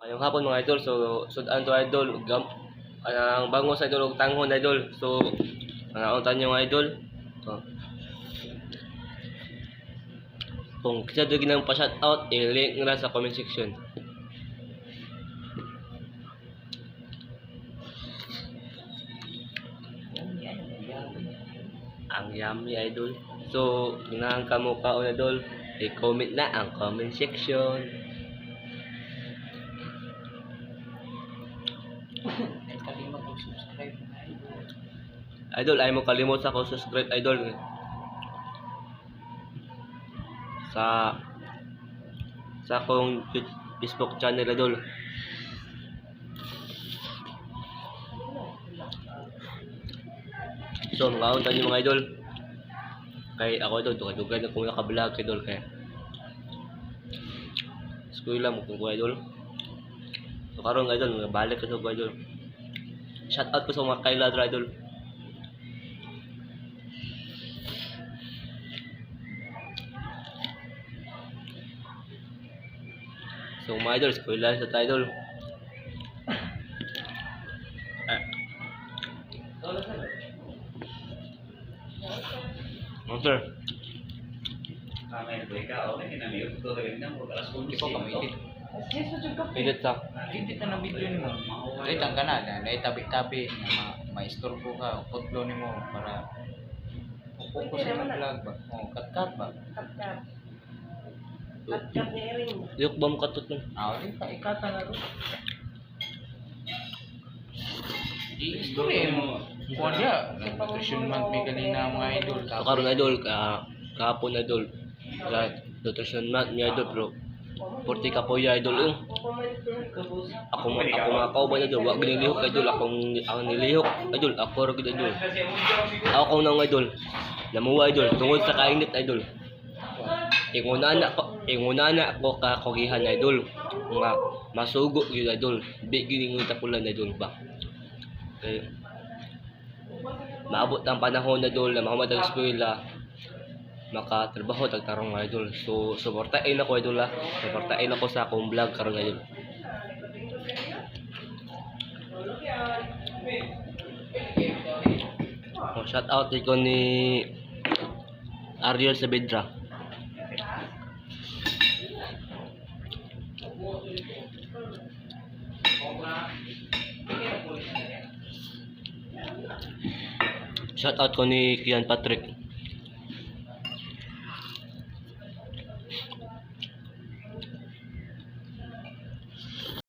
Ngayong hapon mga idol, so sudan to idol, ang bangos idol ug tanghon idol. So nanauntan nyo mga idol. So, kung kisa do ginang pa-shout out, i-link na sa comment section. Ang yummy idol. So ginang kamo kaon idol, i-comment na ang comment section. Kalimot kung subscribe na idol. Idol, ay mo kalimot sa ko subscribe idol. Sa akong Facebook channel idol. So, mga niyo mga idol. Kay ako idol, dugan na kung naka-vlog idol kay. Eskwela mo kung idol. So, karon idol, balik ko sa idol. Shout out ko sa mga kailadra idol. So, mga idol, eskwela sa idol. Sir. May ka okay kinamiyot ko rin nang alas 11. Di ko kamitit. Pinit sa. Edit na ng video nimo. Wait ang kana na itabi-tabi na maistorbo ka, putlo nimo para focus sa vlog ba. Oh, cut ba. Kat ni Ering. Yok ba mo katot nun? Rin ka ikata na ro. Di mo. Kuha dia, nutrition month may kanina mga idol. So, karon idol, kahapon idol. Nutrition month ni idol bro. 40 ka po ya idol. Ako mga kauban idol, wag nilihok idol, akong nilihok idol, ako ra gid idol. Ako nang idol. Namuwa idol tungod sa kainit idol. Inguna na ako kakugihan idol. Nga masugo gyud idol. Di giningon tapulan idol ba. Okay. Maabot ang panahon idol na mahuman ang eskwela. Makatrabaho tagtarong idol. So suportahin ako idol ha. Suportahin ako sa akong vlog karon idol. Shout out ko ni Ariel Saavedra. Shout out ko ni Kian Patrick.